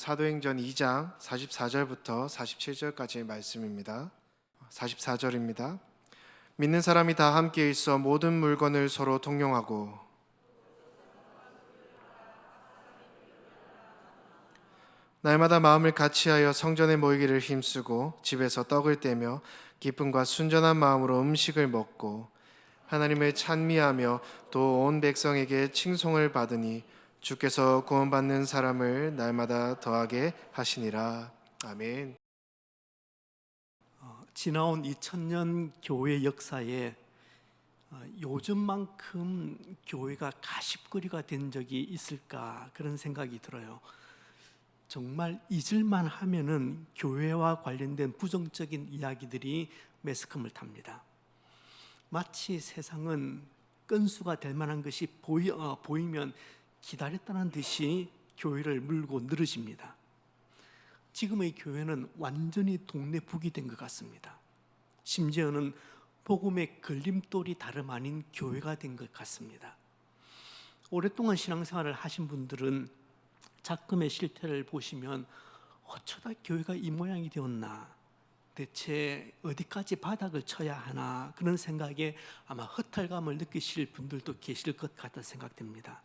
사도행전 2장 44절부터 47절까지의 말씀입니다. 44절입니다. 믿는 사람이 다 함께 있어 모든 물건을 서로 통용하고 날마다 마음을 같이하여 성전에 모이기를 힘쓰고 집에서 떡을 떼며 기쁨과 순전한 마음으로 음식을 먹고 하나님을 찬미하며 또 온 백성에게 칭송을 받으니 주께서 구원받는 사람을 날마다 더하게 하시니라. 아멘. 지나온 2000년 교회 역사에 요즘만큼 교회가 가십거리가 된 적이 있을까 그런 생각이 들어요. 정말 잊을만 하면은 교회와 관련된 부정적인 이야기들이 매스컴을 탑니다. 마치 세상은 건수가 될 만한 것이 보이면 기다렸다는 듯이 교회를 물고 늘어집니다. 지금의 교회는 완전히 동네 북이 된 것 같습니다. 심지어는 복음의 걸림돌이 다름 아닌 교회가 된 것 같습니다. 오랫동안 신앙생활을 하신 분들은 작금의 실태를 보시면 어쩌다 교회가 이 모양이 되었나, 대체 어디까지 바닥을 쳐야 하나, 그런 생각에 아마 허탈감을 느끼실 분들도 계실 것 같다 생각됩니다.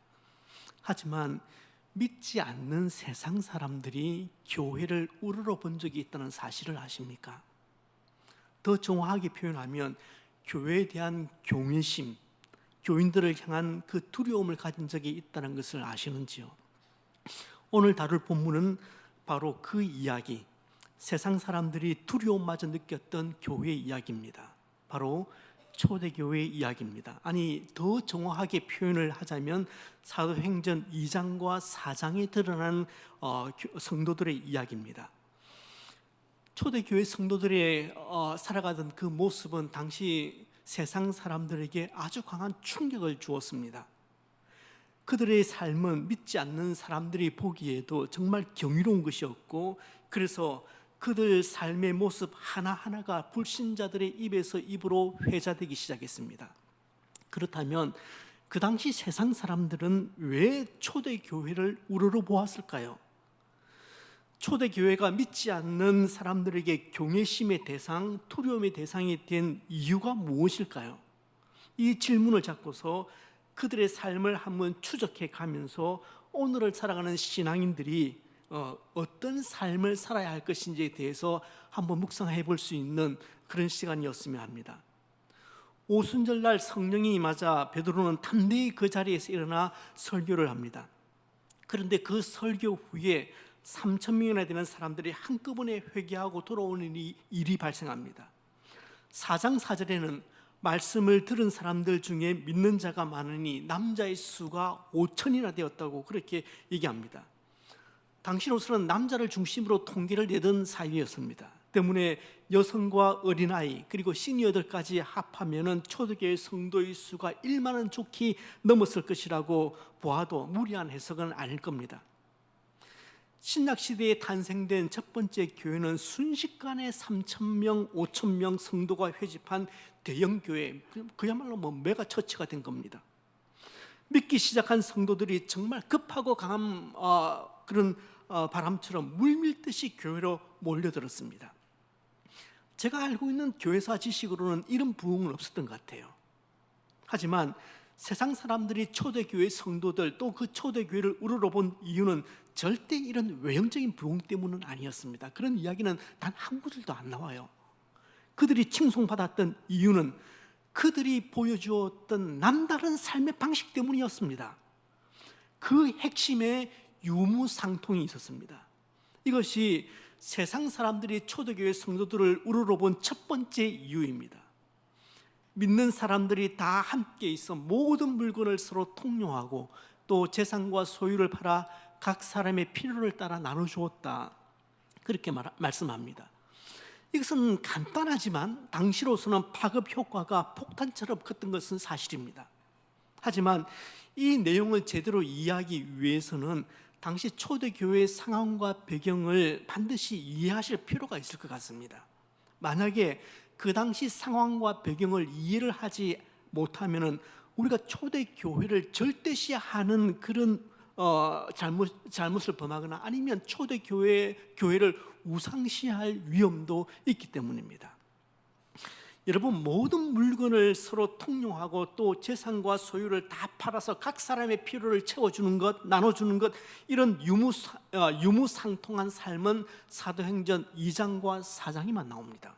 하지만 믿지 않는 세상 사람들이 교회를 우러러 본 적이 있다는 사실을 아십니까? 더 정확하게 표현하면 교회에 대한 경외심, 교인들을 향한 그 두려움을 가진 적이 있다는 것을 아시는지요? 오늘 다룰 본문은 바로 그 이야기, 세상 사람들이 두려움마저 느꼈던 교회의 이야기입니다. 바로 초대교회의 이야기입니다. 아니, 더 정확하게 표현을 하자면 사도행전 2장과 4장에 드러난 성도들의 이야기입니다. 초대교회 성도들의 살아가던 그 모습은 당시 세상 사람들에게 아주 강한 충격을 주었습니다. 그들의 삶은 믿지 않는 사람들이 보기에도 정말 경이로운 것이었고, 그래서 그들 삶의 모습 하나하나가 불신자들의 입에서 입으로 회자되기 시작했습니다. 그렇다면 그 당시 세상 사람들은 왜 초대교회를 우러러 보았을까요? 초대교회가 믿지 않는 사람들에게 경외심의 대상, 두려움의 대상이 된 이유가 무엇일까요? 이 질문을 잡고서 그들의 삶을 한번 추적해 가면서 오늘을 살아가는 신앙인들이 어떤 삶을 살아야 할 것인지에 대해서 한번 묵상해 볼 수 있는 그런 시간이었으면 합니다. 오순절날 성령이 임하자 베드로는 담대히 그 자리에서 일어나 설교를 합니다. 그런데 그 설교 후에 3,000명이나 되는 사람들이 한꺼번에 회개하고 돌아오는 일이 발생합니다. 4장 4절에는 말씀을 들은 사람들 중에 믿는 자가 많으니 남자의 수가 5,000이나 되었다고 그렇게 얘기합니다. 당시로서는 남자를 중심으로 통계를 내던 사회였습니다. 때문에 여성과 어린아이 그리고 시니어들까지 합하면 초대교회 성도의 수가 1만은 좋게 넘었을 것이라고 보아도 무리한 해석은 아닐 겁니다. 신약시대에 탄생된 첫 번째 교회는 순식간에 3,000명, 5,000명 성도가 회집한 대형교회, 그야말로 메가처치가 된 겁니다. 믿기 시작한 성도들이 정말 급하고 강한 그런 바람처럼 물밀듯이 교회로 몰려들었습니다. 제가 알고 있는 교회사 지식으로는 이런 부흥은 없었던 것 같아요. 하지만 세상 사람들이 초대교회 성도들 또 그 초대교회를 우러러 본 이유는 절대 이런 외형적인 부흥 때문은 아니었습니다. 그런 이야기는 단 한 구절도 안 나와요. 그들이 칭송받았던 이유는 그들이 보여주었던 남다른 삶의 방식 때문이었습니다. 그 핵심에 유무상통이 있었습니다. 이것이 세상 사람들이 초대교회 성도들을 우러러 본 첫 번째 이유입니다. 믿는 사람들이 다 함께 있어 모든 물건을 서로 통용하고 또 재산과 소유를 팔아 각 사람의 필요를 따라 나눠주었다, 그렇게 말씀합니다. 이것은 간단하지만 당시로서는 파급 효과가 폭탄처럼 컸던 것은 사실입니다. 하지만 이 내용을 제대로 이해하기 위해서는 당시 초대교회의 상황과 배경을 반드시 이해하실 필요가 있을 것 같습니다. 만약에 그 당시 상황과 배경을 이해를 하지 못하면 우리가 초대교회를 절대시하는 그런 잘못을 범하거나 아니면 초대 교회를 우상시할 위험도 있기 때문입니다. 여러분, 모든 물건을 서로 통용하고 또 재산과 소유를 다 팔아서 각 사람의 필요를 채워주는 것, 나눠주는 것, 이런 유무상통한 삶은 사도행전 2장과 4장에만 나옵니다.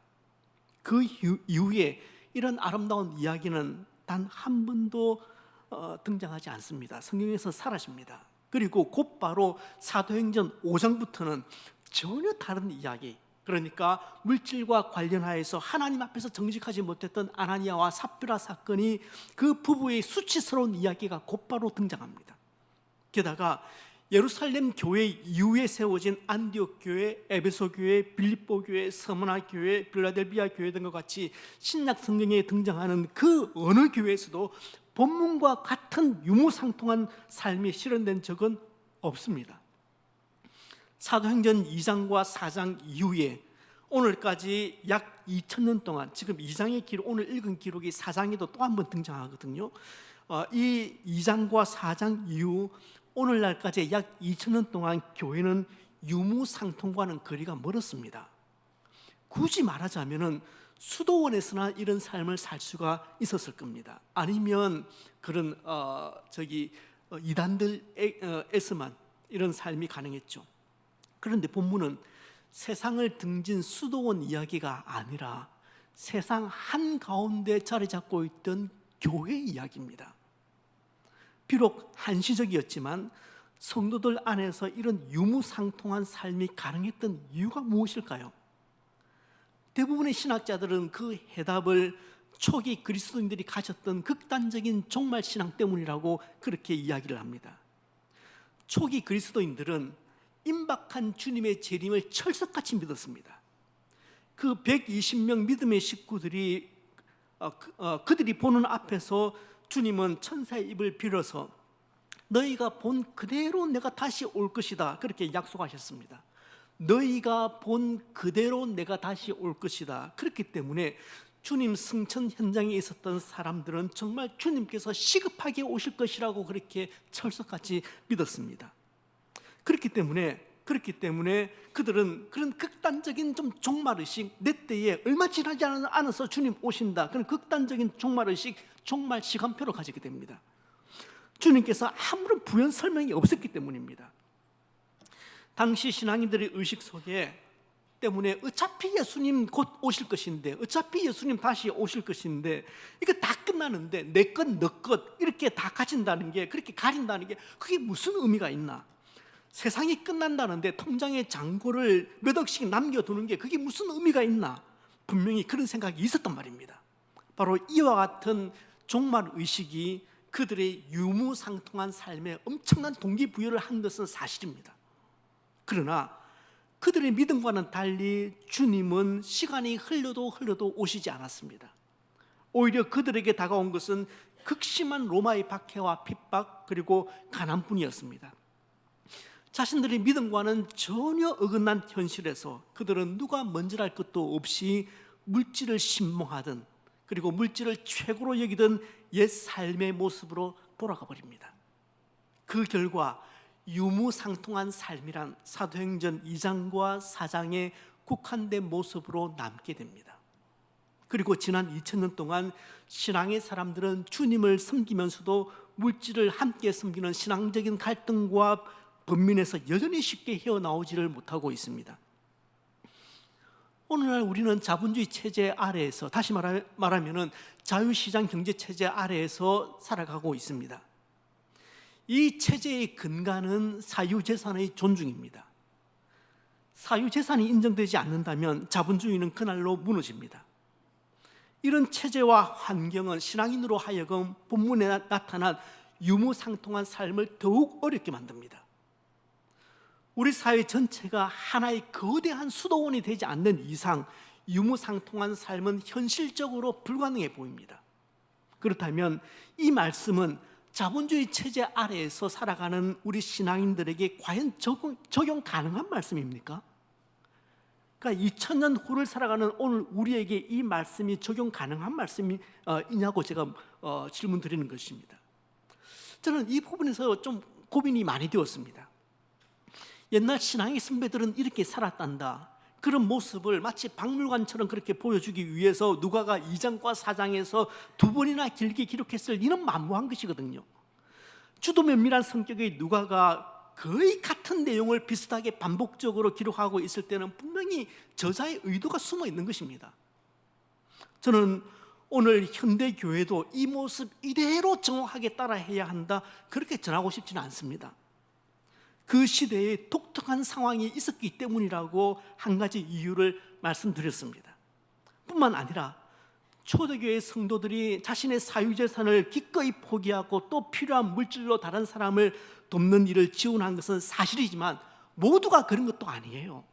그 이후에 이런 아름다운 이야기는 단 한 번도 등장하지 않습니다. 성경에서 사라집니다. 그리고 곧바로 사도행전 5장부터는 전혀 다른 이야기, 그러니까 물질과 관련하여서 하나님 앞에서 정직하지 못했던 아나니아와 삽비라 사건이 그 부부의 수치스러운 이야기가 곧바로 등장합니다. 게다가 예루살렘 교회 이후에 세워진 안디옥 교회, 에베소 교회, 빌립보 교회, 서머나 교회, 빌라델비아 교회 등과 같이 신약 성경에 등장하는 그 어느 교회에서도 본문과 같은 유무상통한 삶이 실현된 적은 없습니다. 사도행전 2장과 4장 이후에 오늘까지 약 2000년 동안, 지금 2장의 기록, 오늘 읽은 기록이 4장에도 또 한 번 등장하거든요. 이 2장과 4장 이후 오늘날까지 약 2000년 동안 교회는 유무상통과는 거리가 멀었습니다. 굳이 말하자면은 수도원에서나 이런 삶을 살 수가 있었을 겁니다. 아니면 그런 이단들에서만 이런 삶이 가능했죠. 그런데 본문은 세상을 등진 수도원 이야기가 아니라 세상 한가운데 자리 잡고 있던 교회 이야기입니다. 비록 한시적이었지만 성도들 안에서 이런 유무상통한 삶이 가능했던 이유가 무엇일까요? 대부분의 신학자들은 그 해답을 초기 그리스도인들이 가졌던 극단적인 종말 신앙 때문이라고 그렇게 이야기를 합니다. 초기 그리스도인들은 임박한 주님의 재림을 철석같이 믿었습니다. 그 120명 믿음의 식구들이 그들이 보는 앞에서 주님은 천사의 입을 빌어서 너희가 본 그대로 내가 다시 올 것이다, 그렇게 약속하셨습니다. 너희가 본 그대로 내가 다시 올 것이다. 그렇기 때문에 주님 승천 현장에 있었던 사람들은 정말 주님께서 시급하게 오실 것이라고 그렇게 철석같이 믿었습니다. 그렇기 때문에 그들은 그런 극단적인 좀 종말의식, 내 때에 얼마 지나지 않아서 주님 오신다, 그런 극단적인 종말의식, 종말 시간표를 가지게 됩니다. 주님께서 아무런 부연 설명이 없었기 때문입니다. 당시 신앙인들의 의식 속에 때문에 어차피 예수님 곧 오실 것인데, 어차피 예수님 다시 오실 것인데, 이거 다 끝나는데 내 것, 너 것 이렇게 다 가진다는 게, 그렇게 가진다는 게 그게 무슨 의미가 있나? 세상이 끝난다는데 통장에 잔고를 몇 억씩 남겨두는 게 그게 무슨 의미가 있나? 분명히 그런 생각이 있었단 말입니다. 바로 이와 같은 종말의식이 그들의 유무상통한 삶에 엄청난 동기부여를 한 것은 사실입니다. 그러나 그들의 믿음과는 달리 주님은 시간이 흘러도 오시지 않았습니다. 오히려 그들에게 다가온 것은 극심한 로마의 박해와 핍박, 그리고 가난뿐이었습니다. 자신들의 믿음과는 전혀 어긋난 현실에서 그들은 누가 먼저랄 것도 없이 물질을 신봉하던, 그리고 물질을 최고로 여기던 옛 삶의 모습으로 돌아가 버립니다. 그 결과 유무상통한 삶이란 사도행전 2장과 4장에 국한된 모습으로 남게 됩니다. 그리고 지난 2000년 동안 신앙의 사람들은 주님을 섬기면서도 물질을 함께 섬기는 신앙적인 갈등과 번민에서 여전히 쉽게 헤어나오지를 못하고 있습니다. 오늘날 우리는 자본주의 체제 아래에서, 다시 말하면 자유시장 경제 체제 아래에서 살아가고 있습니다. 이 체제의 근간은 사유재산의 존중입니다. 사유재산이 인정되지 않는다면 자본주의는 그날로 무너집니다. 이런 체제와 환경은 신앙인으로 하여금 본문에 나타난 유무상통한 삶을 더욱 어렵게 만듭니다. 우리 사회 전체가 하나의 거대한 수도원이 되지 않는 이상 유무상통한 삶은 현실적으로 불가능해 보입니다. 그렇다면 이 말씀은 자본주의 체제 아래에서 살아가는 우리 신앙인들에게 과연 적용 가능한 말씀입니까? 그러니까 2000년 후를 살아가는 오늘 우리에게 이 말씀이 적용 가능한 말씀이냐고 제가 질문 드리는 것입니다. 저는 이 부분에서 좀 고민이 많이 되었습니다. 옛날 신앙의 선배들은 이렇게 살았단다, 그런 모습을 마치 박물관처럼 그렇게 보여주기 위해서 누가가 2장과 4장에서 두 번이나 길게 기록했을 이런 만무한 것이거든요. 주도 면밀한 성격의 누가가 거의 같은 내용을 비슷하게 반복적으로 기록하고 있을 때는 분명히 저자의 의도가 숨어 있는 것입니다. 저는 오늘 현대 교회도 이 모습 이대로 정확하게 따라해야 한다, 그렇게 전하고 싶지는 않습니다. 그 시대에 독특한 상황이 있었기 때문이라고 한 가지 이유를 말씀드렸습니다. 뿐만 아니라 초대교회 성도들이 자신의 사유재산을 기꺼이 포기하고 또 필요한 물질로 다른 사람을 돕는 일을 지원한 것은 사실이지만 모두가 그런 것도 아니에요.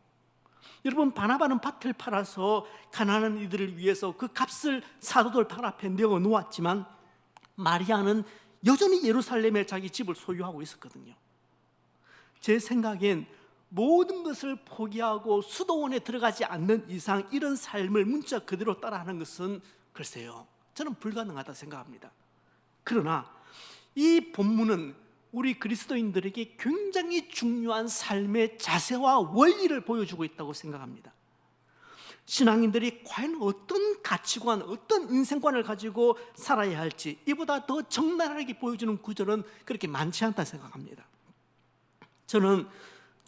여러분, 바나바는 밭을 팔아서 가난한 이들을 위해서 그 값을 사도들 발 앞에 내어 놓았지만 마리아는 여전히 예루살렘에 자기 집을 소유하고 있었거든요. 제 생각엔 모든 것을 포기하고 수도원에 들어가지 않는 이상 이런 삶을 문자 그대로 따라하는 것은 글쎄요, 저는 불가능하다 생각합니다. 그러나 이 본문은 우리 그리스도인들에게 굉장히 중요한 삶의 자세와 원리를 보여주고 있다고 생각합니다. 신앙인들이 과연 어떤 가치관, 어떤 인생관을 가지고 살아야 할지 이보다 더 적나라하게 보여주는 구절은 그렇게 많지 않다 생각합니다. 저는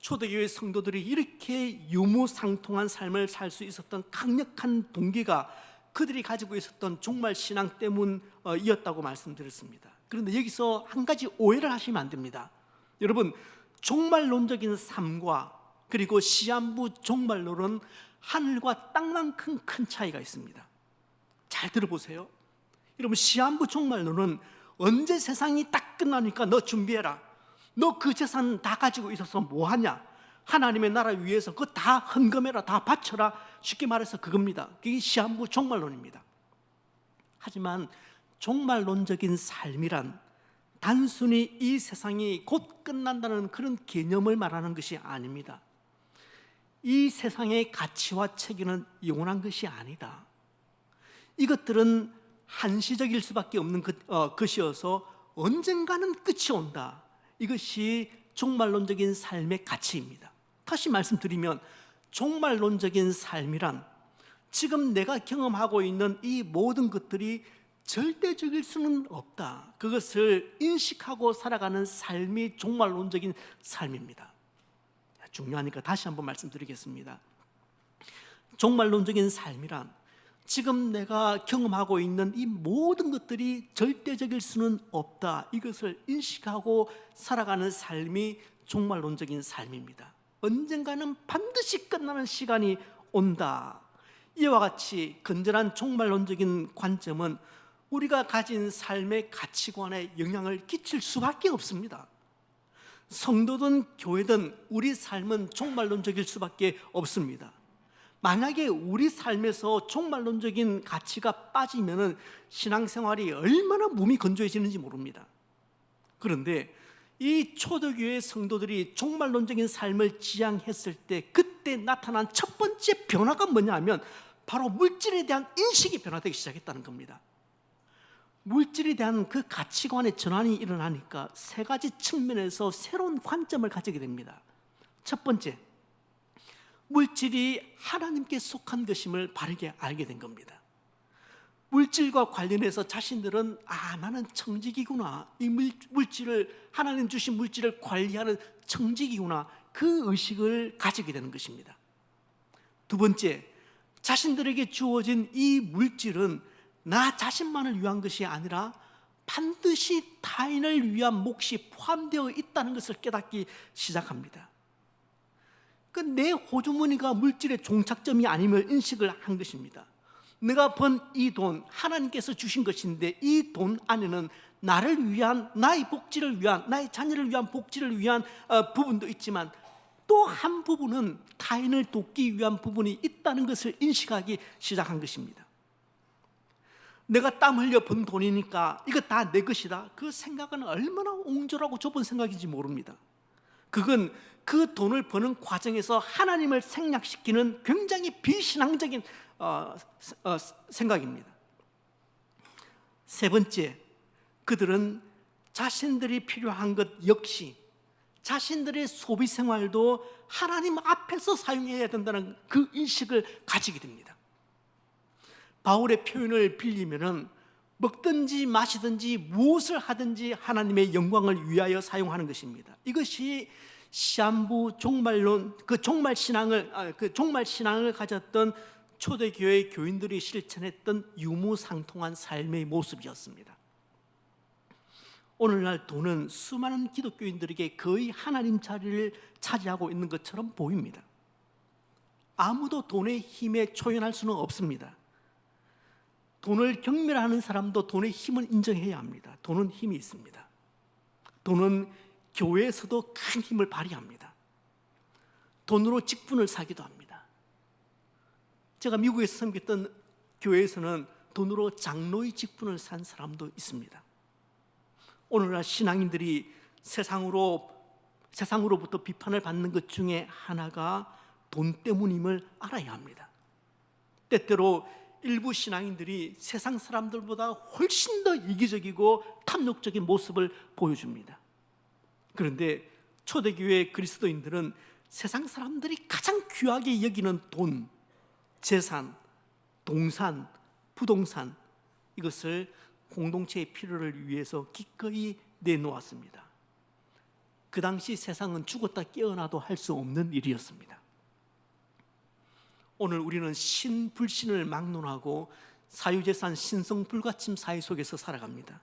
초대교회 성도들이 이렇게 유무상통한 삶을 살 수 있었던 강력한 동기가 그들이 가지고 있었던 종말 신앙 때문이었다고 말씀드렸습니다. 그런데 여기서 한 가지 오해를 하시면 안 됩니다. 여러분, 종말론적인 삶과 그리고 시한부 종말론은 하늘과 땅만큼 큰 차이가 있습니다. 잘 들어보세요. 여러분, 시한부 종말론은 언제 세상이 딱 끝나니까 너 준비해라, 너 그 재산 다 가지고 있어서 뭐하냐, 하나님의 나라 위해서 그거 다 헌금해라, 다 바쳐라, 쉽게 말해서 그겁니다. 그게 시한부 종말론입니다. 하지만 종말론적인 삶이란 단순히 이 세상이 곧 끝난다는 그런 개념을 말하는 것이 아닙니다. 이 세상의 가치와 체계는 영원한 것이 아니다. 이것들은 한시적일 수밖에 없는 것이어서 언젠가는 끝이 온다. 이것이 종말론적인 삶의 가치입니다. 다시 말씀드리면 종말론적인 삶이란 지금 내가 경험하고 있는 이 모든 것들이 절대적일 수는 없다, 그것을 인식하고 살아가는 삶이 종말론적인 삶입니다. 중요하니까 다시 한번 말씀드리겠습니다. 종말론적인 삶이란 지금 내가 경험하고 있는 이 모든 것들이 절대적일 수는 없다, 이것을 인식하고 살아가는 삶이 종말론적인 삶입니다. 언젠가는 반드시 끝나는 시간이 온다. 이와 같이 건전한 종말론적인 관점은 우리가 가진 삶의 가치관에 영향을 끼칠 수밖에 없습니다. 성도든 교회든 우리 삶은 종말론적일 수밖에 없습니다. 만약에 우리 삶에서 종말론적인 가치가 빠지면 신앙생활이 얼마나 몸이 건조해지는지 모릅니다. 그런데 이 초대교회 성도들이 종말론적인 삶을 지향했을 때 그때 나타난 첫 번째 변화가 뭐냐 하면 바로 물질에 대한 인식이 변화되기 시작했다는 겁니다. 물질에 대한 그 가치관의 전환이 일어나니까 세 가지 측면에서 새로운 관점을 가지게 됩니다. 첫 번째, 물질이 하나님께 속한 것임을 바르게 알게 된 겁니다. 물질과 관련해서 자신들은 나는 청직이구나, 이 물질을, 하나님 주신 물질을 관리하는 청직이구나, 그 의식을 가지게 되는 것입니다. 두 번째, 자신들에게 주어진 이 물질은 나 자신만을 위한 것이 아니라 반드시 타인을 위한 몫이 포함되어 있다는 것을 깨닫기 시작합니다. 내 호주머니가 물질의 종착점이 아님을 인식을 한 것입니다. 내가 번 이 돈 하나님께서 주신 것인데 이 돈 안에는 나를 위한, 나의 복지를 위한, 나의 자녀를 위한 복지를 위한 부분도 있지만 또 한 부분은 타인을 돕기 위한 부분이 있다는 것을 인식하기 시작한 것입니다. 내가 땀 흘려 번 돈이니까 이거 다 내 것이다, 그 생각은 얼마나 옹졸하고 좁은 생각인지 모릅니다. 그건 그 돈을 버는 과정에서 하나님을 생략시키는 굉장히 비신앙적인 생각입니다. 세 번째, 그들은 자신들이 필요한 것 역시 자신들의 소비 생활도 하나님 앞에서 사용해야 된다는 그 인식을 가지게 됩니다. 바울의 표현을 빌리면은 먹든지 마시든지 무엇을 하든지 하나님의 영광을 위하여 사용하는 것입니다. 이것이 시한부 종말론, 그 종말 신앙을 가졌던 초대교회 교인들이 실천했던 유무상통한 삶의 모습이었습니다. 오늘날 돈은 수많은 기독교인들에게 거의 하나님 자리를 차지하고 있는 것처럼 보입니다. 아무도 돈의 힘에 초연할 수는 없습니다. 돈을 경멸하는 사람도 돈의 힘을 인정해야 합니다. 돈은 힘이 있습니다. 돈은 교회에서도 큰 힘을 발휘합니다. 돈으로 직분을 사기도 합니다. 제가 미국에서 섬겼던 교회에서는 돈으로 장로의 직분을 산 사람도 있습니다. 오늘날 신앙인들이 세상으로부터 비판을 받는 것 중에 하나가 돈 때문임을 알아야 합니다. 때때로 일부 신앙인들이 세상 사람들보다 훨씬 더 이기적이고 탐욕적인 모습을 보여줍니다. 그런데 초대교회 그리스도인들은 세상 사람들이 가장 귀하게 여기는 돈, 재산, 동산, 부동산, 이것을 공동체의 필요를 위해서 기꺼이 내놓았습니다. 그 당시 세상은 죽었다 깨어나도 할 수 없는 일이었습니다. 오늘 우리는 신불신을 막론하고 사유재산 신성불가침 사회 속에서 살아갑니다.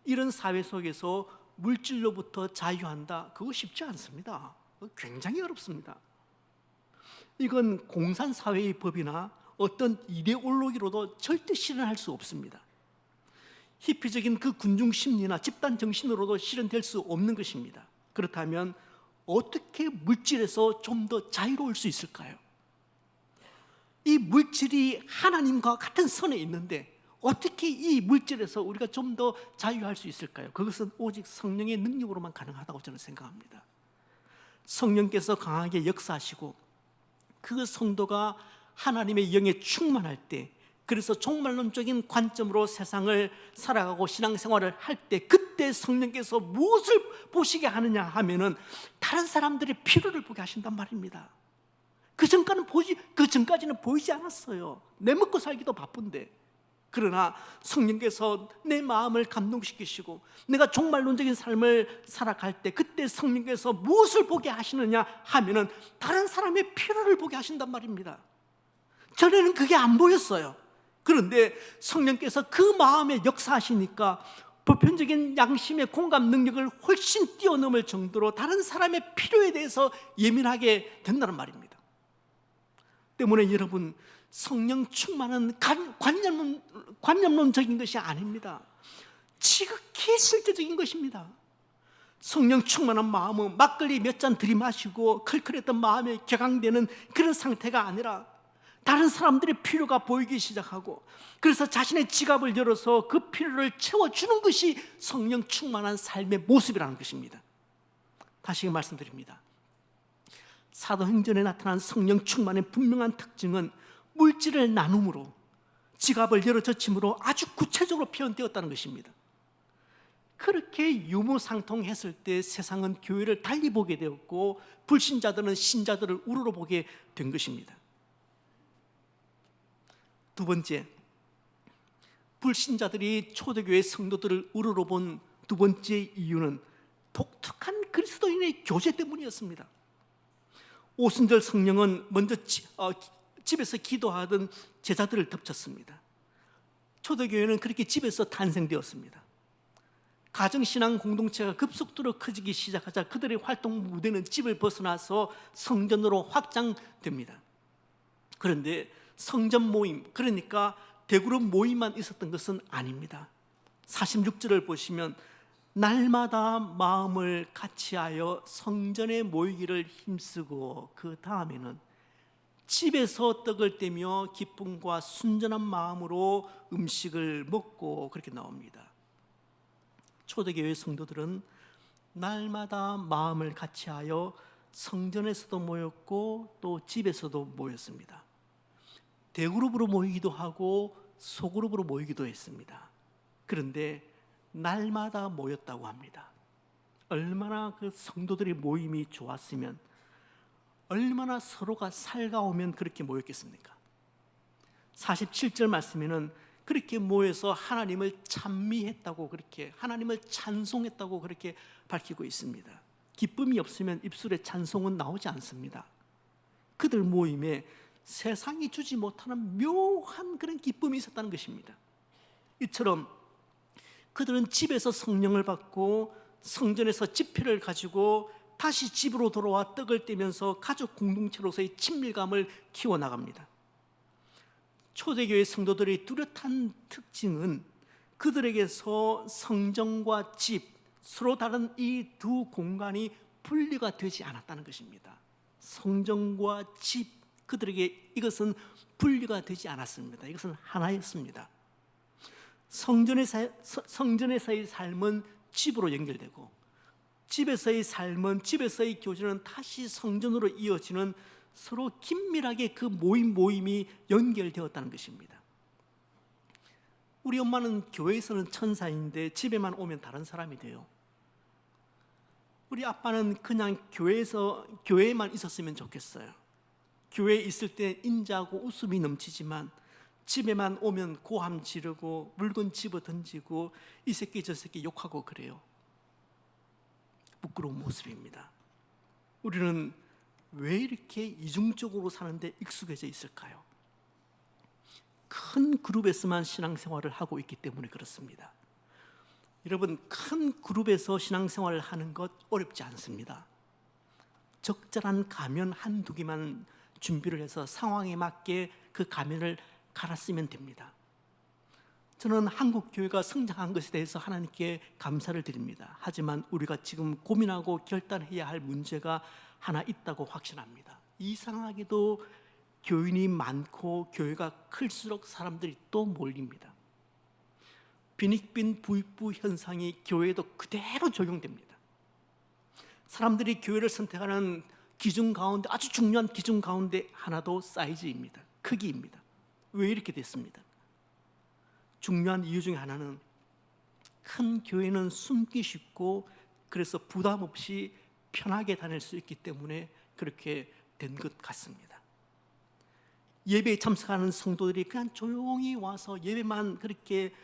이런 사회 속에서 물질로부터 자유한다, 그거 쉽지 않습니다. 굉장히 어렵습니다. 이건 공산사회의 법이나 어떤 이데올로기로도 절대 실현할 수 없습니다. 히피적인 그 군중 심리나 집단 정신으로도 실현될 수 없는 것입니다. 그렇다면 어떻게 물질에서 좀 더 자유로울 수 있을까요? 이 물질이 하나님과 같은 선에 있는데 어떻게 이 물질에서 우리가 좀 더 자유할 수 있을까요? 그것은 오직 성령의 능력으로만 가능하다고 저는 생각합니다. 성령께서 강하게 역사하시고 그 성도가 하나님의 영에 충만할 때, 그래서 종말론적인 관점으로 세상을 살아가고 신앙생활을 할 때, 그때 성령께서 무엇을 보시게 하느냐 하면은 다른 사람들의 필요를 보게 하신단 말입니다. 그 전까지는 보이지 않았어요. 내 먹고 살기도 바쁜데. 그러나 성령께서 내 마음을 감동시키시고 내가 종말론적인 삶을 살아갈 때, 그때 성령께서 무엇을 보게 하시느냐 하면은 다른 사람의 필요를 보게 하신단 말입니다. 전에는 그게 안 보였어요. 그런데 성령께서 그 마음에 역사하시니까 보편적인 양심의 공감 능력을 훨씬 뛰어넘을 정도로 다른 사람의 필요에 대해서 예민하게 된다는 말입니다. 때문에 여러분, 성령 충만은 관념론적인 것이 아닙니다. 지극히 실제적인 것입니다. 성령 충만한 마음은 막걸리 몇 잔 들이마시고 클클했던 마음에 격앙되는 그런 상태가 아니라 다른 사람들의 필요가 보이기 시작하고, 그래서 자신의 지갑을 열어서 그 필요를 채워주는 것이 성령 충만한 삶의 모습이라는 것입니다. 다시 말씀드립니다. 사도행전에 나타난 성령 충만의 분명한 특징은 물질을 나눔으로, 지갑을 열어젖힘으로 아주 구체적으로 표현되었다는 것입니다. 그렇게 유무상통했을 때 세상은 교회를 달리 보게 되었고 불신자들은 신자들을 우러러보게 된 것입니다. 두 번째, 불신자들이 초대교회 성도들을 우러러본 두 번째 이유는 독특한 그리스도인의 교제 때문이었습니다. 오순절 성령은 먼저 집에서 기도하던 제자들을 덮쳤습니다. 초대교회는 그렇게 집에서 탄생되었습니다. 가정신앙 공동체가 급속도로 커지기 시작하자 그들의 활동 무대는 집을 벗어나서 성전으로 확장됩니다. 그런데 성전 모임, 그러니까 대그룹 모임만 있었던 것은 아닙니다. 46절을 보시면 날마다 마음을 같이하여 성전에 모이기를 힘쓰고, 그 다음에는 집에서 떡을 떼며 기쁨과 순전한 마음으로 음식을 먹고, 그렇게 나옵니다. 초대교회 성도들은 날마다 마음을 같이하여 성전에서도 모였고 또 집에서도 모였습니다. 대그룹으로 모이기도 하고 소그룹으로 모이기도 했습니다. 그런데 날마다 모였다고 합니다. 얼마나 그 성도들의 모임이 좋았으면, 얼마나 서로가 살가우면 그렇게 모였겠습니까? 47절 말씀에는 그렇게 모여서 하나님을 찬미했다고, 그렇게 하나님을 찬송했다고 그렇게 밝히고 있습니다. 기쁨이 없으면 입술에 찬송은 나오지 않습니다. 그들 모임에 세상이 주지 못하는 묘한 그런 기쁨이 있었다는 것입니다. 이처럼 그들은 집에서 성령을 받고 성전에서 집회를 가지고 다시 집으로 돌아와 떡을 떼면서 가족 공동체로서의 친밀감을 키워나갑니다. 초대교회 성도들의 뚜렷한 특징은 그들에게서 성전과 집, 서로 다른 이 두 공간이 분리가 되지 않았다는 것입니다. 성전과 집, 그들에게 이것은 분리가 되지 않았습니다. 이것은 하나였습니다. 성전에서의 삶은 집으로 연결되고, 집에서의 삶은, 집에서의 교제는 다시 성전으로 이어지는 서로 긴밀하게 그 모임이 연결되었다는 것입니다. 우리 엄마는 교회에서는 천사인데 집에만 오면 다른 사람이 돼요. 우리 아빠는 그냥 교회에만 있었으면 좋겠어요. 교회에 있을 때 인자하고 웃음이 넘치지만 집에만 오면 고함 지르고 물건 집어 던지고 이 새끼 저 새끼 욕하고 그래요. 부끄러운 모습입니다. 우리는 왜 이렇게 이중적으로 사는데 익숙해져 있을까요? 큰 그룹에서만 신앙생활을 하고 있기 때문에 그렇습니다. 여러분, 큰 그룹에서 신앙생활을 하는 것 어렵지 않습니다. 적절한 가면 한두 개만 준비를 해서 상황에 맞게 그 가면을 갈았으면 됩니다. 저는 한국 교회가 성장한 것에 대해서 하나님께 감사를 드립니다. 하지만 우리가 지금 고민하고 결단해야 할 문제가 하나 있다고 확신합니다. 이상하게도 교인이 많고 교회가 클수록 사람들이 또 몰립니다. 빈익빈 부익부 현상이 교회에도 그대로 적용됩니다. 사람들이 교회를 선택하는 기준 가운데, 아주 중요한 기준 가운데 하나도 사이즈입니다. 크기입니다. 왜 이렇게 됐습니다? 중요한 이유 중에 하나는 큰 교회는 숨기 쉽고 그래서 부담 없이 편하게 다닐 수 있기 때문에 그렇게 된 것 같습니다. 예배에 참석하는 성도들이 그냥 조용히 와서 예배만 그렇게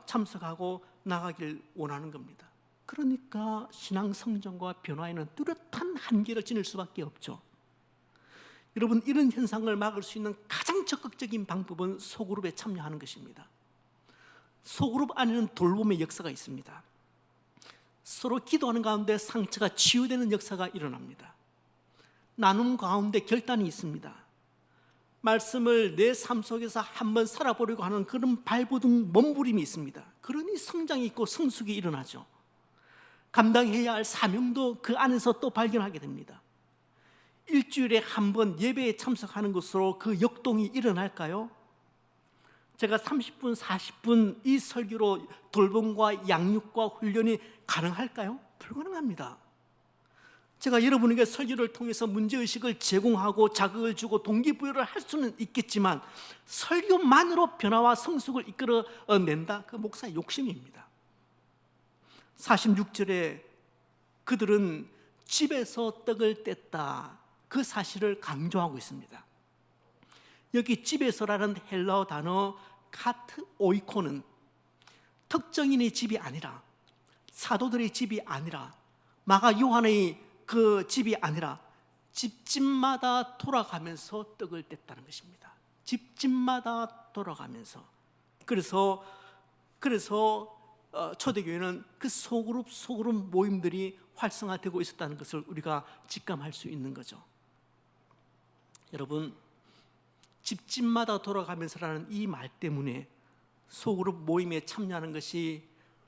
참석하고 나가길 원하는 겁니다. 그러니까 신앙 성장과 변화에는 뚜렷한 한계를 지닐 수밖에 없죠. 여러분, 이런 현상을 막을 수 있는 가장 적극적인 방법은 소그룹에 참여하는 것입니다. 소그룹 안에는 돌봄의 역사가 있습니다. 서로 기도하는 가운데 상처가 치유되는 역사가 일어납니다. 나눔 가운데 결단이 있습니다. 말씀을 내 삶 속에서 한번 살아보려고 하는 그런 발버둥 몸부림이 있습니다. 그러니 성장이 있고 성숙이 일어나죠. 감당해야 할 사명도 그 안에서 또 발견하게 됩니다. 일주일에 한 번 예배에 참석하는 것으로 그 역동이 일어날까요? 제가 30분, 40분 이 설교로 돌봄과 양육과 훈련이 가능할까요? 불가능합니다. 제가 여러분에게 설교를 통해서 문제의식을 제공하고 자극을 주고 동기부여를 할 수는 있겠지만 설교만으로 변화와 성숙을 이끌어낸다? 그 목사의 욕심입니다. 46절에 그들은 집에서 떡을 뗐다, 그 사실을 강조하고 있습니다. 여기 집에서라는 헬라어 단어 카트 오이코는 특정인의 집이 아니라, 사도들의 집이 아니라, 마가 요한의 그 집이 아니라 집집마다 돌아가면서 떡을 뗐다는 것입니다. 집집마다 돌아가면서. 그래서 초대교회는 그 소그룹 모임들이 활성화되고 있었다는 것을 우리가 직감할 수 있는 거죠. 여러분, 집집마다 돌아가면서라는 이 말 때문에 소그룹 모임에 참여하는 것이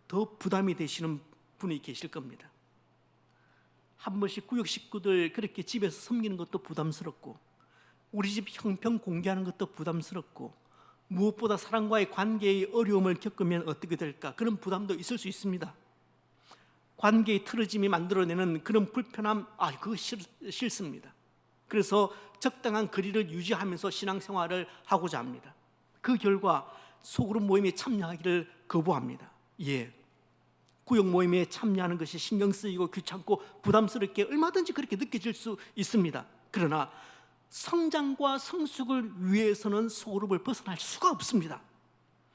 더 부담이 되시는 분이 계실 겁니다. 한 번씩 구역 식구들 그렇게 집에서 섬기는 것도 부담스럽고, 우리 집 형편 공개하는 것도 부담스럽고, 무엇보다 사람과의 관계의 어려움을 겪으면 어떻게 될까, 그런 부담도 있을 수 있습니다. 관계의 틀어짐이 만들어내는 그런 불편함, 그거 싫습니다. 그래서 적당한 거리를 유지하면서 신앙생활을 하고자 합니다. 그 결과 소그룹 모임에 참여하기를 거부합니다. 예, 구역 모임에 참여하는 것이 신경 쓰이고 귀찮고 부담스럽게 얼마든지 그렇게 느껴질 수 있습니다. 그러나 성장과 성숙을 위해서는 소그룹을 벗어날 수가 없습니다.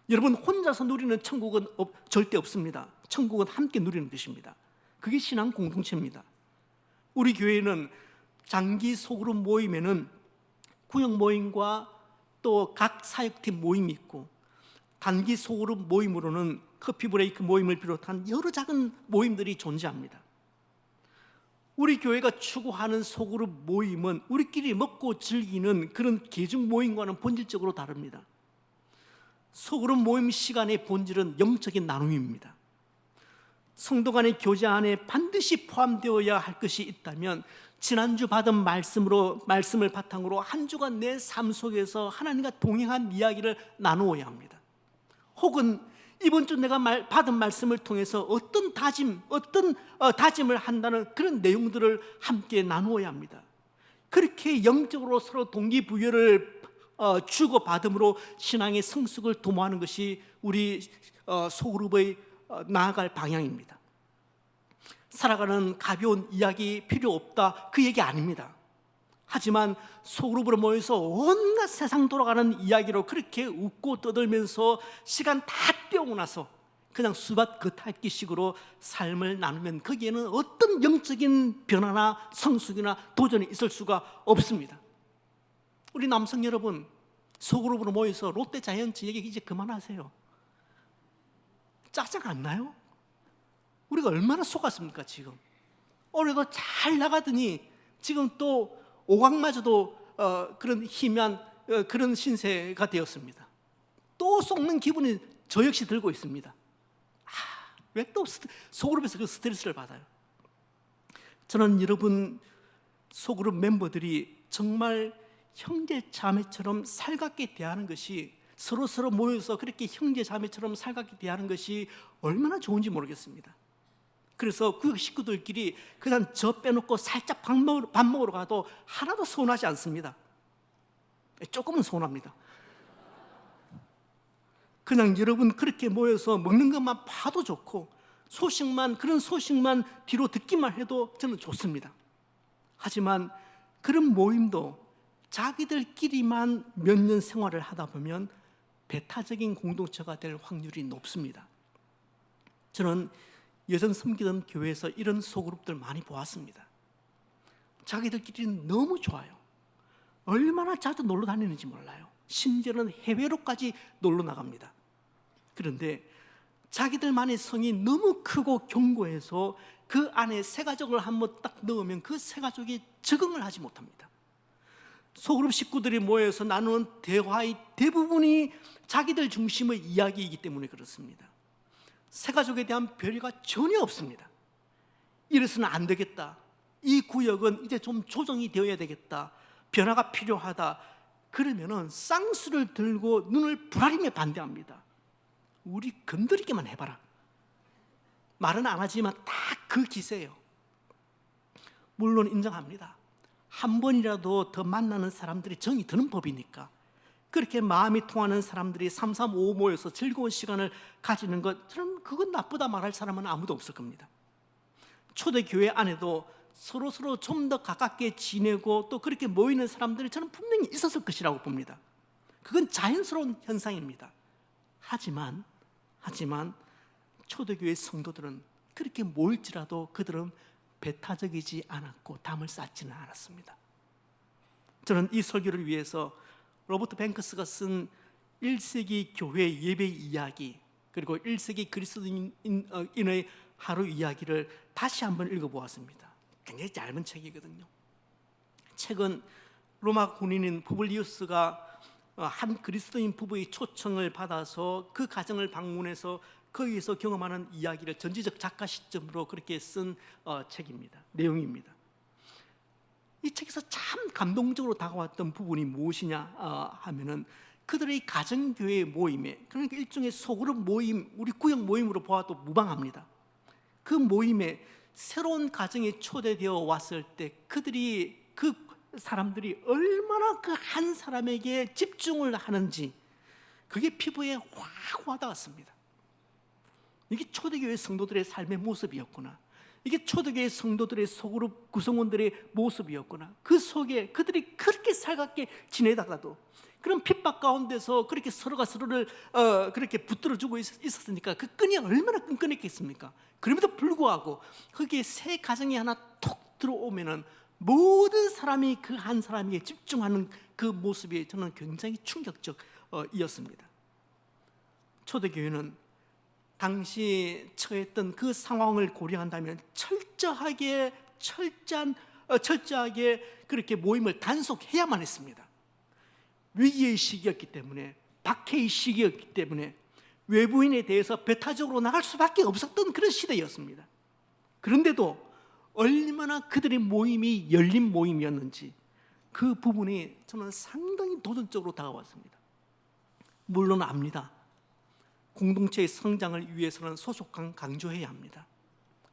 여러분, 혼자서 누리는 천국은 절대 없습니다. 천국은 함께 누리는 것입니다. 그게 신앙 공동체입니다. 우리 교회는 장기 소그룹 모임에는 구역 모임과 또 각 사역팀 모임이 있고, 단기 소그룹 모임으로는 커피 브레이크 모임을 비롯한 여러 작은 모임들이 존재합니다. 우리 교회가 추구하는 소그룹 모임은 우리끼리 먹고 즐기는 그런 계중 모임과는 본질적으로 다릅니다. 소그룹 모임 시간의 본질은 영적인 나눔입니다. 성도 간의 교제 안에 반드시 포함되어야 할 것이 있다면 지난주 받은 말씀을 바탕으로 한 주간 내 삶 속에서 하나님과 동행한 이야기를 나누어야 합니다. 혹은 이번 주 내가 받은 말씀을 통해서 어떤 다짐을 한다는 그런 내용들을 함께 나누어야 합니다. 그렇게 영적으로 서로 동기부여를 주고받음으로 신앙의 성숙을 도모하는 것이 우리 소그룹의 나아갈 방향입니다. 살아가는 가벼운 이야기 필요 없다, 그 얘기 아닙니다. 하지만 소그룹으로 모여서 온갖 세상 돌아가는 이야기로 그렇게 웃고 떠들면서 시간 다 때우고 나서 그냥 수박 겉핥기식으로 삶을 나누면 거기에는 어떤 영적인 변화나 성숙이나 도전이 있을 수가 없습니다. 우리 남성 여러분, 소그룹으로 모여서 롯데 자이언츠 얘기 이제 그만하세요. 짜증 안 나요? 우리가 얼마나 속았습니까 지금? 올해도 잘 나가더니 지금 또 5강마저도 그런 희미한 그런 신세가 되었습니다. 또 속는 기분이 저 역시 들고 있습니다. 왜 또 소그룹에서 그 스트레스를 받아요? 저는 여러분 소그룹 멤버들이 정말 형제 자매처럼 살갑게 대하는 것이, 서로 모여서 그렇게 형제 자매처럼 살갑게 대하는 것이 얼마나 좋은지 모르겠습니다. 그래서 구역 식구들끼리 그냥 저 빼놓고 살짝 밥 먹으러 가도 하나도 서운하지 않습니다. 조금은 서운합니다. 그냥 여러분 그렇게 모여서 먹는 것만 봐도 좋고 그런 소식만 뒤로 듣기만 해도 저는 좋습니다. 하지만 그런 모임도 자기들끼리만 몇 년 생활을 하다 보면 배타적인 공동체가 될 확률이 높습니다. 저는 예전 섬기던 교회에서 이런 소그룹들 많이 보았습니다. 자기들끼리는 너무 좋아요. 얼마나 자주 놀러 다니는지 몰라요. 심지어는 해외로까지 놀러 나갑니다. 그런데 자기들만의 성이 너무 크고 견고해서 그 안에 새 가족을 한번 딱 넣으면 그 새 가족이 적응을 하지 못합니다. 소그룹 식구들이 모여서 나누는 대화의 대부분이 자기들 중심의 이야기이기 때문에 그렇습니다. 새 가족에 대한 배려가 전혀 없습니다. 이래서는 안 되겠다, 이 구역은 이제 좀 조정이 되어야 되겠다, 변화가 필요하다, 그러면은 쌍수를 들고 눈을 부라리며 반대합니다. 우리 건드리기만 해봐라. 말은 안 하지만 딱 그 기세예요. 물론 인정합니다. 한 번이라도 더 만나는 사람들이 정이 드는 법이니까 그렇게 마음이 통하는 사람들이 3, 3, 5 모여서 즐거운 시간을 가지는 것, 저는 그건 나쁘다 말할 사람은 아무도 없을 겁니다. 초대교회 안에도 서로 좀 더 가깝게 지내고 또 그렇게 모이는 사람들이 저는 분명히 있었을 것이라고 봅니다. 그건 자연스러운 현상입니다. 하지만 초대교회 성도들은 그렇게 모일지라도 그들은 배타적이지 않았고 담을 쌓지는 않았습니다. 저는 이 설교를 위해서 로버트 뱅크스가 쓴 1세기 교회 예배 이야기, 그리고 1세기 그리스도인의 하루 이야기를 다시 한번 읽어보았습니다. 굉장히 짧은 책이거든요. 책은 로마 군인인 푸블리우스가 한 그리스도인 부부의 초청을 받아서 그 가정을 방문해서 거기에서 경험하는 이야기를 전지적 작가 시점으로 그렇게 쓴 책입니다. 내용입니다. 이 책에서 참 감동적으로 다가왔던 부분이 무엇이냐 하면은 그들의 가정교회 모임에, 그러니까 일종의 소그룹 모임, 우리 구역 모임으로 보아도 무방합니다. 그 모임에 새로운 가정에 초대되어 왔을 때 그 사람들이 얼마나 그 한 사람에게 집중을 하는지 그게 피부에 확 와닿았습니다. 이게 초대교회 성도들의 삶의 모습이었구나. 이게 초대교회 성도들의 소그룹 구성원들의 모습이었구나. 그 속에 그들이 그렇게 살갑게 지내다가도 그런 핍박 가운데서 그렇게 서로가 서로를 그렇게 붙들어주고 있었으니까 그 끈이 얼마나 끈끈했겠습니까? 그럼에도 불구하고 거기에 새 가정이 하나 톡 들어오면은 모든 사람이 그 한 사람에게 집중하는 그 모습이 저는 굉장히 충격적이었습니다. 초대교회는 당시 처했던 그 상황을 고려한다면 철저하게 그렇게 모임을 단속해야만 했습니다. 위기의 시기였기 때문에, 박해의 시기였기 때문에 외부인에 대해서 배타적으로 나갈 수밖에 없었던 그런 시대였습니다. 그런데도 얼마나 그들의 모임이 열린 모임이었는지 그 부분이 저는 상당히 도전적으로 다가왔습니다. 물론 압니다. 공동체의 성장을 위해서는 소속감 강조해야 합니다.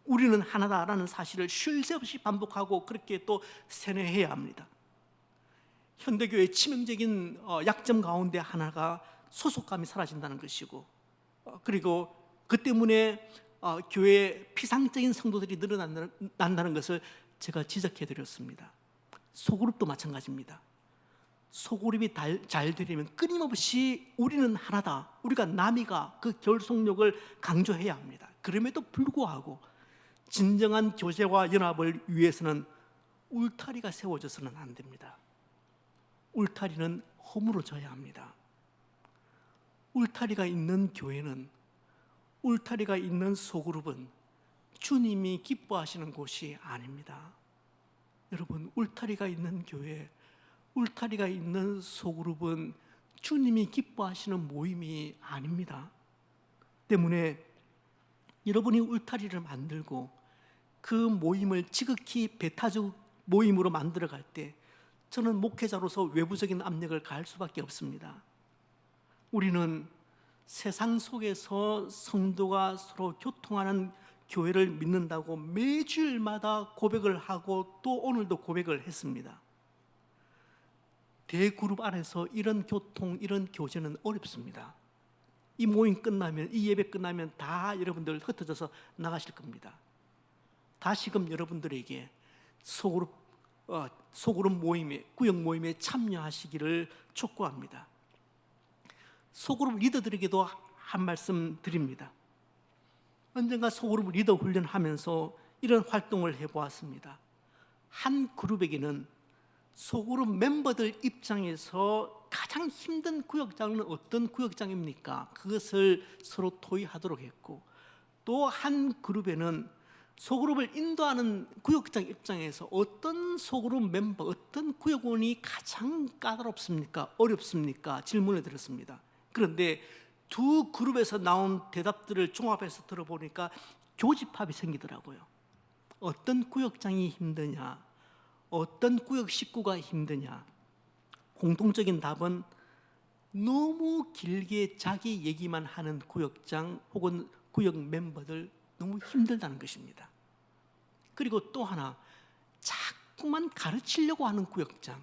우리는 하나다라는 사실을 쉴 새 없이 반복하고 그렇게 또 세뇌해야 합니다. 현대교회의 치명적인 약점 가운데 하나가 소속감이 사라진다는 것이고, 그리고 그 때문에 교회에 피상적인 성도들이 늘어난다는 것을 제가 지적해드렸습니다. 소그룹도 마찬가지입니다. 소그룹이 잘 되려면 끊임없이 우리는 하나다, 우리가 남이가 그 결속력을 강조해야 합니다. 그럼에도 불구하고 진정한 교제와 연합을 위해서는 울타리가 세워져서는 안 됩니다. 울타리는 허물어져야 합니다. 울타리가 있는 교회는, 울타리가 있는 소그룹은 주님이 기뻐하시는 곳이 아닙니다. 여러분, 울타리가 있는 교회, 울타리가 있는 소그룹은 주님이 기뻐하시는 모임이 아닙니다. 때문에 여러분이 울타리를 만들고 그 모임을 지극히 배타적 모임으로 만들어갈 때 저는 목회자로서 외부적인 압력을 가할 수밖에 없습니다. 우리는 세상 속에서 성도가 서로 교통하는 교회를 믿는다고 매주일마다 고백을 하고 또 오늘도 고백을 했습니다. 대그룹 안에서 이런 교통, 이런 교제는 어렵습니다. 이 모임 끝나면, 이 예배 끝나면 다 여러분들 흩어져서 나가실 겁니다. 다시금 여러분들에게 소그룹 모임에, 구역 모임에 참여하시기를 촉구합니다. 소그룹 리더들에게도 한 말씀 드립니다. 언젠가 소그룹 리더 훈련하면서 이런 활동을 해보았습니다. 한 그룹에게는 소그룹 멤버들 입장에서 가장 힘든 구역장은 어떤 구역장입니까? 그것을 서로 토의하도록 했고, 또 한 그룹에는 소그룹을 인도하는 구역장 입장에서 어떤 소그룹 멤버, 어떤 구역원이 가장 까다롭습니까? 어렵습니까? 질문을 드렸습니다. 그런데 두 그룹에서 나온 대답들을 종합해서 들어보니까 교집합이 생기더라고요. 어떤 구역장이 힘드냐, 어떤 구역 식구가 힘드냐. 공통적인 답은 너무 길게 자기 얘기만 하는 구역장 혹은 구역 멤버들 너무 힘들다는 것입니다. 그리고 또 하나, 자꾸만 가르치려고 하는 구역장,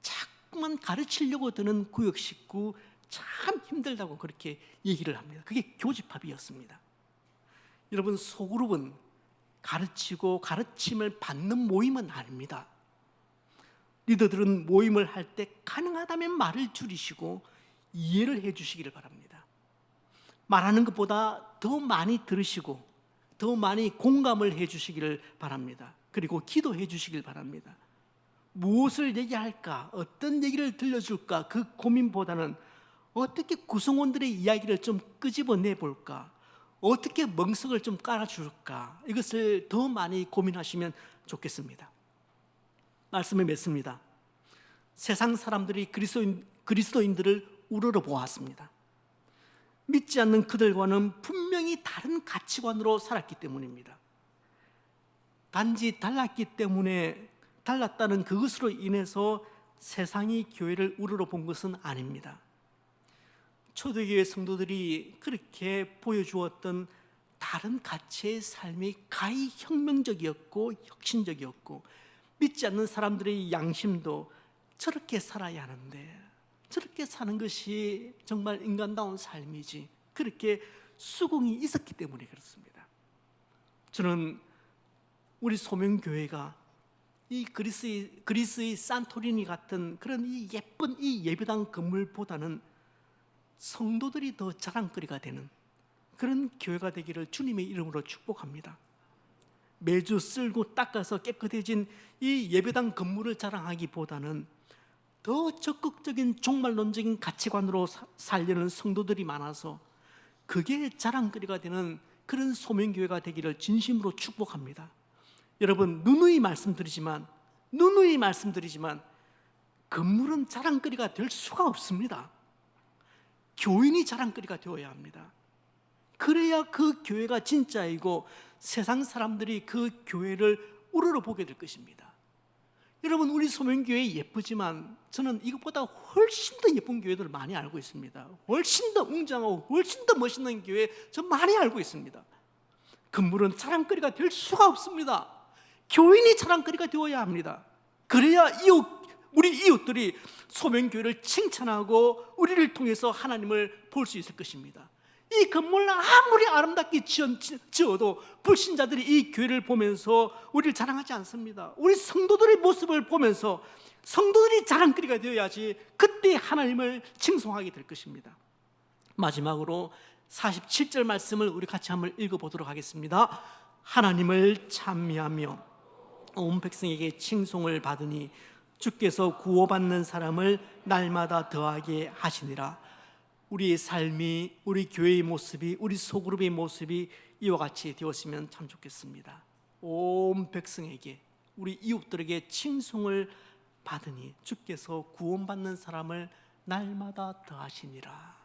자꾸만 가르치려고 드는 구역 식구 참 힘들다고 그렇게 얘기를 합니다. 그게 교집합이었습니다. 여러분, 소그룹은 가르치고 가르침을 받는 모임은 아닙니다. 리더들은 모임을 할 때 가능하다면 말을 줄이시고 이해를 해 주시기를 바랍니다. 말하는 것보다 더 많이 들으시고 더 많이 공감을 해 주시기를 바랍니다. 그리고 기도해 주시길 바랍니다. 무엇을 얘기할까, 어떤 얘기를 들려줄까, 그 고민보다는 어떻게 구성원들의 이야기를 좀 끄집어내 볼까, 어떻게 멍석을 좀 깔아줄까, 이것을 더 많이 고민하시면 좋겠습니다. 말씀을 맺습니다. 세상 사람들이 그리스도인들을 우러러 보았습니다. 믿지 않는 그들과는 분명히 다른 가치관으로 살았기 때문입니다. 단지 달랐다는 그것으로 인해서 세상이 교회를 우러러 본 것은 아닙니다. 초대교회 성도들이 그렇게 보여주었던 다른 가치의 삶이 가히 혁명적이었고 혁신적이었고, 믿지 않는 사람들의 양심도 저렇게 살아야 하는데, 저렇게 사는 것이 정말 인간다운 삶이지, 그렇게 수긍이 있었기 때문에 그렇습니다. 저는 우리 소명교회가 이 그리스의 산토리니 같은 그런 이 예쁜 이 예배당 건물보다는 성도들이 더 자랑거리가 되는 그런 교회가 되기를 주님의 이름으로 축복합니다. 매주 쓸고 닦아서 깨끗해진 이 예배당 건물을 자랑하기보다는 더 적극적인 종말론적인 가치관으로 살려는 성도들이 많아서 그게 자랑거리가 되는 그런 소명교회가 되기를 진심으로 축복합니다. 여러분, 누누이 말씀드리지만 건물은 자랑거리가 될 수가 없습니다. 교인이 자랑거리가 되어야 합니다. 그래야 그 교회가 진짜이고 세상 사람들이 그 교회를 우러러보게 될 것입니다. 여러분, 우리 소명교회 예쁘지만 저는 이것보다 훨씬 더 예쁜 교회들을 많이 알고 있습니다. 훨씬 더 웅장하고 훨씬 더 멋있는 교회 저 많이 알고 있습니다. 건물은 자랑거리가 될 수가 없습니다. 교인이 자랑거리가 되어야 합니다. 그래야 우리 이웃들이 소명교회를 칭찬하고 우리를 통해서 하나님을 볼 수 있을 것입니다. 이 건물 아무리 아름답게 지어도 불신자들이 이 교회를 보면서 우리를 자랑하지 않습니다. 우리 성도들의 모습을 보면서 성도들이 자랑거리가 되어야지 그때 하나님을 칭송하게 될 것입니다. 마지막으로 47절 말씀을 우리 같이 한번 읽어보도록 하겠습니다. 하나님을 찬미하며 온 백성에게 칭송을 받으니 주께서 구원받는 사람을 날마다 더하게 하시니라. 우리의 삶이, 우리 교회의 모습이, 우리 소그룹의 모습이 이와 같이 되었으면 참 좋겠습니다. 온 백성에게, 우리 이웃들에게 칭송을 받으니 주께서 구원받는 사람을 날마다 더하시니라.